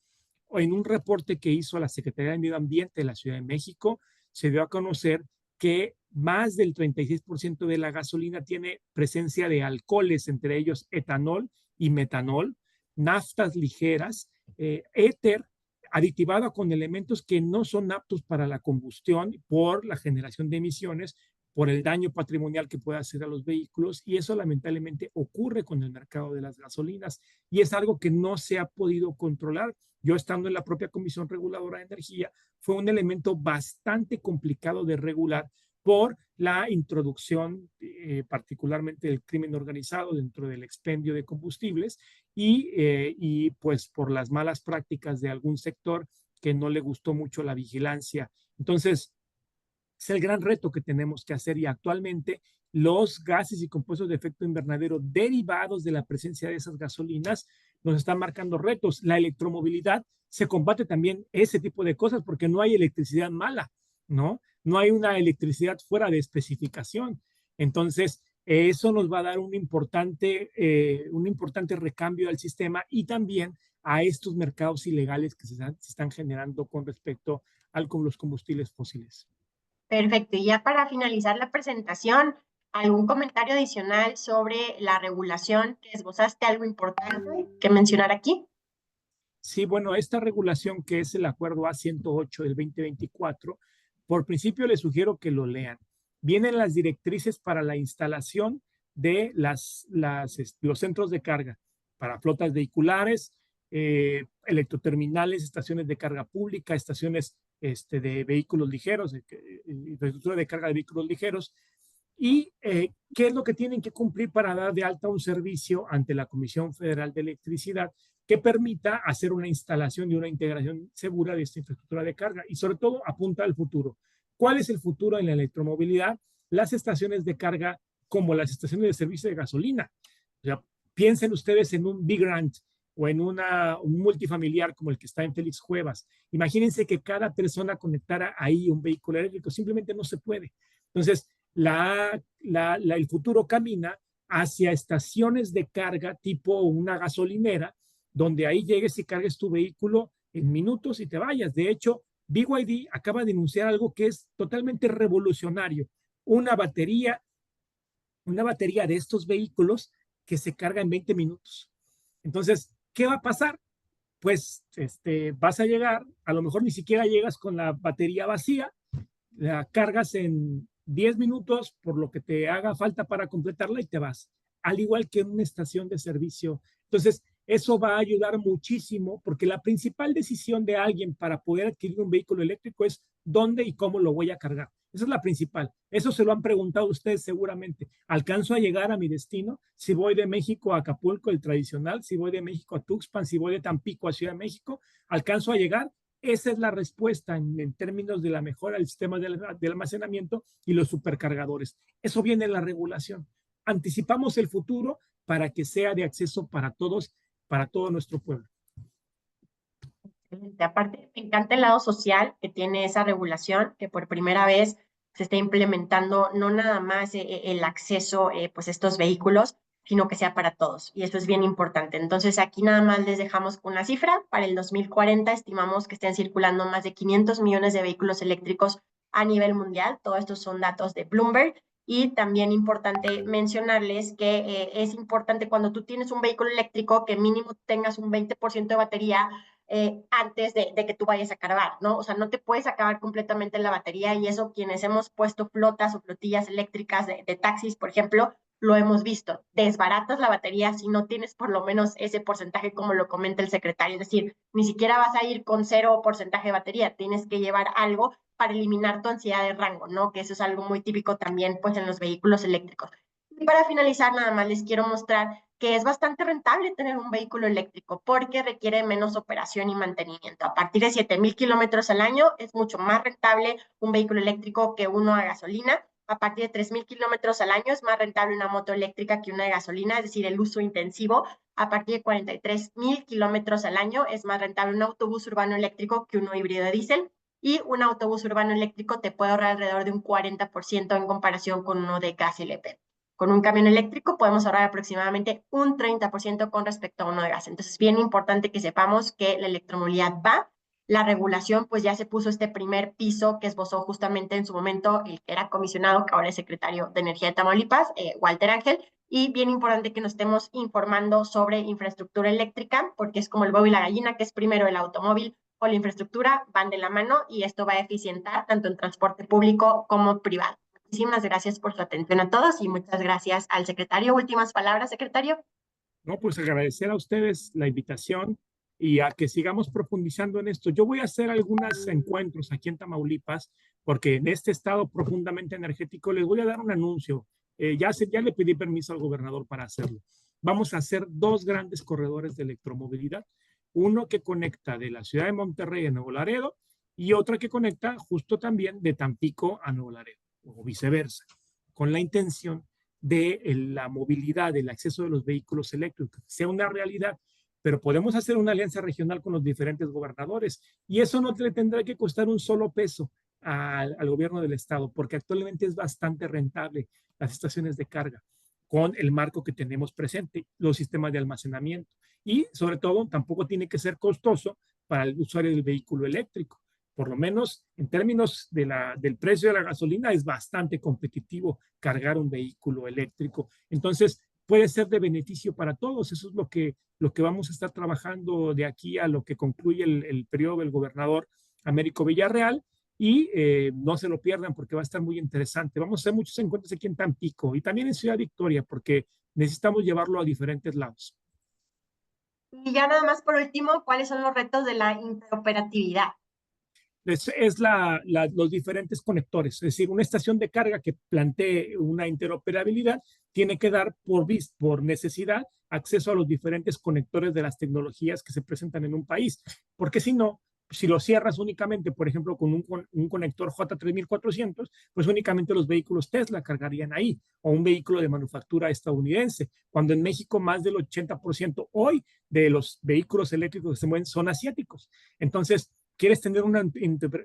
En un reporte que hizo la Secretaría de Medio Ambiente de la Ciudad de México, se dio a conocer que más del 36% de la gasolina tiene presencia de alcoholes, entre ellos etanol y metanol, naftas ligeras, éter, aditivado con elementos que no son aptos para la combustión por la generación de emisiones, por el daño patrimonial que puede hacer a los vehículos, y eso lamentablemente ocurre con el mercado de las gasolinas y es algo que no se ha podido controlar. Yo estando en la propia Comisión Reguladora de Energía, fue un elemento bastante complicado de regular por la introducción, particularmente del crimen organizado dentro del expendio de combustibles y pues por las malas prácticas de algún sector que no le gustó mucho la vigilancia. Entonces, es el gran reto que tenemos que hacer y actualmente los gases y compuestos de efecto invernadero derivados de la presencia de esas gasolinas nos están marcando retos. La electromovilidad se combate también ese tipo de cosas porque no hay electricidad mala, ¿no? No hay una electricidad fuera de especificación. Entonces, eso nos va a dar un importante recambio al sistema y también a estos mercados ilegales que se están generando con respecto a los combustibles fósiles. Perfecto. Y ya para finalizar la presentación, ¿algún comentario adicional sobre la regulación que esbozaste, algo importante que mencionar aquí? Sí, bueno, esta regulación que es el Acuerdo A108 del 2024, por principio les sugiero que lo lean. Vienen las directrices para la instalación de los centros de carga para flotas vehiculares, electroterminales, estaciones de carga pública, estaciones de vehículos ligeros, infraestructura de carga de vehículos ligeros. ¿Y qué es lo que tienen que cumplir para dar de alta un servicio ante la Comisión Federal de Electricidad que permita hacer una instalación y una integración segura de esta infraestructura de carga? Y sobre todo apunta al futuro. ¿Cuál es el futuro en la electromovilidad? Las estaciones de carga como las estaciones de servicio de gasolina. O sea, piensen ustedes en un Big Ranch o en un multifamiliar como el que está en Félix Cuevas. Imagínense que cada persona conectara ahí un vehículo eléctrico. Simplemente no se puede. Entonces, el futuro camina hacia estaciones de carga tipo una gasolinera, donde ahí llegues y cargues tu vehículo en minutos y te vayas. De hecho, BYD acaba de anunciar algo que es totalmente revolucionario, una batería de estos vehículos que se carga en 20 minutos. Entonces, ¿qué va a pasar? Pues vas a llegar, a lo mejor ni siquiera llegas con la batería vacía, la cargas en 10 minutos por lo que te haga falta para completarla y te vas, al igual que en una estación de servicio. Entonces, eso va a ayudar muchísimo porque la principal decisión de alguien para poder adquirir un vehículo eléctrico es dónde y cómo lo voy a cargar. Esa es la principal. Eso se lo han preguntado ustedes seguramente. ¿Alcanzo a llegar a mi destino? Si voy de México a Acapulco, el tradicional, si voy de México a Tuxpan, si voy de Tampico a Ciudad de México, ¿alcanzo a llegar? Esa es la respuesta en términos de la mejora del sistema de almacenamiento y los supercargadores. Eso viene en la regulación. Anticipamos el futuro para que sea de acceso para todos, para todo nuestro pueblo. Aparte, me encanta el lado social que tiene esa regulación, que por primera vez se está implementando no nada más el acceso pues a estos vehículos, sino que sea para todos. Y eso es bien importante. Entonces, aquí nada más les dejamos una cifra. Para el 2040 estimamos que estén circulando más de 500 millones de vehículos eléctricos a nivel mundial. Todos estos son datos de Bloomberg. Y también importante mencionarles que es importante cuando tú tienes un vehículo eléctrico que mínimo tengas un 20% de batería antes de que tú vayas a cargar, ¿no? O sea, no te puedes acabar completamente la batería y eso quienes hemos puesto flotas o flotillas eléctricas de taxis, por ejemplo, lo hemos visto. Desbaratas la batería si no tienes por lo menos ese porcentaje como lo comenta el secretario. Es decir, ni siquiera vas a ir con 0% de batería, tienes que llevar algo para eliminar tu ansiedad de rango, ¿no? Que eso es algo muy típico también pues en los vehículos eléctricos. Y para finalizar, nada más les quiero mostrar que es bastante rentable tener un vehículo eléctrico porque requiere menos operación y mantenimiento. A partir de 7,000 kilómetros al año es mucho más rentable un vehículo eléctrico que uno a gasolina. A partir de 3,000 kilómetros al año es más rentable una moto eléctrica que una de gasolina, es decir, el uso intensivo. A partir de 43,000 kilómetros al año es más rentable un autobús urbano eléctrico que uno híbrido de diésel. Y un autobús urbano eléctrico te puede ahorrar alrededor de un 40% en comparación con uno de gas LP. Con un camión eléctrico podemos ahorrar aproximadamente un 30% con respecto a uno de gas. Entonces, es bien importante que sepamos que la electromovilidad va. La regulación, pues ya se puso este primer piso que esbozó justamente en su momento el que era comisionado, que ahora es secretario de Energía de Tamaulipas, Walter Ángel. Y bien importante que nos estemos informando sobre infraestructura eléctrica, porque es como el huevo y la gallina, que es primero el automóvil o la infraestructura, van de la mano y esto va a eficientar tanto en transporte público como privado. Muchísimas gracias por su atención a todos y muchas gracias al secretario. Últimas palabras, secretario. No, pues agradecer a ustedes la invitación y a que sigamos profundizando en esto. Yo voy a hacer algunos encuentros aquí en Tamaulipas, porque en este estado profundamente energético les voy a dar un anuncio. Ya le pedí permiso al gobernador para hacerlo. Vamos a hacer 2 grandes corredores de electromovilidad. Uno que conecta de la ciudad de Monterrey a Nuevo Laredo y otro que conecta justo también de Tampico a Nuevo Laredo, o viceversa, con la intención de la movilidad, del acceso de los vehículos eléctricos, sea una realidad, pero podemos hacer una alianza regional con los diferentes gobernadores y eso no le tendrá que costar un solo peso al gobierno del estado, porque actualmente es bastante rentable las estaciones de carga con el marco que tenemos presente, los sistemas de almacenamiento y sobre todo tampoco tiene que ser costoso para el usuario del vehículo eléctrico. Por lo menos en términos del precio de la gasolina es bastante competitivo cargar un vehículo eléctrico. Entonces, puede ser de beneficio para todos. Eso es lo que vamos a estar trabajando de aquí a lo que concluye el periodo del gobernador Américo Villarreal. Y no se lo pierdan porque va a estar muy interesante. Vamos a hacer muchos encuentros aquí en Tampico y también en Ciudad Victoria porque necesitamos llevarlo a diferentes lados. Y ya nada más por último, ¿cuáles son los retos de la interoperatividad? Es los diferentes conectores. Es decir, una estación de carga que plantee una interoperabilidad tiene que dar por necesidad acceso a los diferentes conectores de las tecnologías que se presentan en un país. Porque si no, si lo cierras únicamente, por ejemplo, con un conector J3400, pues únicamente los vehículos Tesla cargarían ahí, o un vehículo de manufactura estadounidense, cuando en México más del 80% hoy de los vehículos eléctricos que se mueven son asiáticos. Entonces, quieres tener una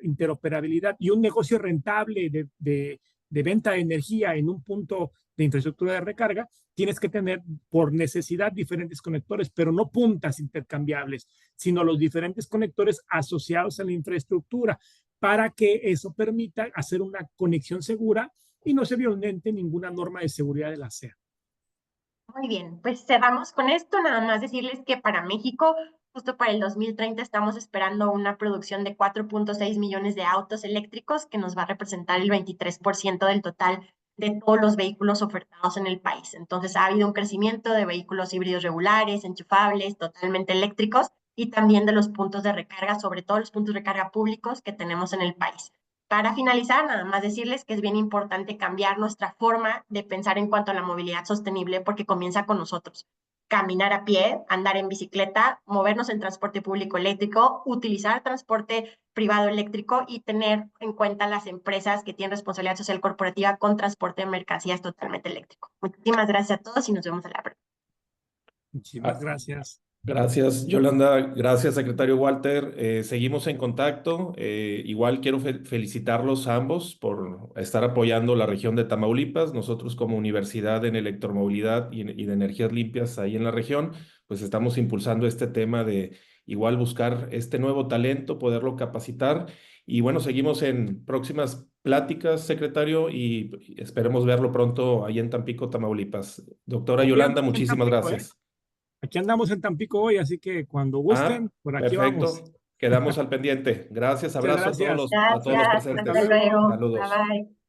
interoperabilidad y un negocio rentable de venta de energía en un punto de infraestructura de recarga, tienes que tener por necesidad diferentes conectores, pero no puntas intercambiables, sino los diferentes conectores asociados a la infraestructura para que eso permita hacer una conexión segura y no se violente ninguna norma de seguridad de la SEA. Muy bien, pues cerramos con esto. Nada más decirles que para México, justo para el 2030, estamos esperando una producción de 4,6 millones de autos eléctricos que nos va a representar el 23% del total de todos los vehículos ofertados en el país. Entonces ha habido un crecimiento de vehículos híbridos regulares, enchufables, totalmente eléctricos y también de los puntos de recarga, sobre todo los puntos de recarga públicos que tenemos en el país. Para finalizar, nada más decirles que es bien importante cambiar nuestra forma de pensar en cuanto a la movilidad sostenible porque comienza con nosotros. Caminar a pie, andar en bicicleta, movernos en transporte público eléctrico, utilizar transporte privado eléctrico y tener en cuenta las empresas que tienen responsabilidad social corporativa con transporte de mercancías totalmente eléctrico. Muchísimas gracias a todos y nos vemos a la próxima. Muchísimas gracias. Gracias, Yolanda. Gracias, secretario Walter. Seguimos en contacto. Igual quiero felicitarlos a ambos por estar apoyando la región de Tamaulipas. Nosotros como Universidad en Electromovilidad y de Energías Limpias ahí en la región, pues estamos impulsando este tema de igual buscar este nuevo talento, poderlo capacitar. Y bueno, seguimos en próximas pláticas, secretario, y esperemos verlo pronto ahí en Tampico, Tamaulipas. Doctora Yolanda, muchísimas gracias. Aquí andamos en Tampico hoy, así que cuando gusten, por aquí perfecto. vamos. Quedamos al pendiente. Gracias, abrazo gracias. a todos los Gracias, presentes. hasta luego. Saludos. Bye bye.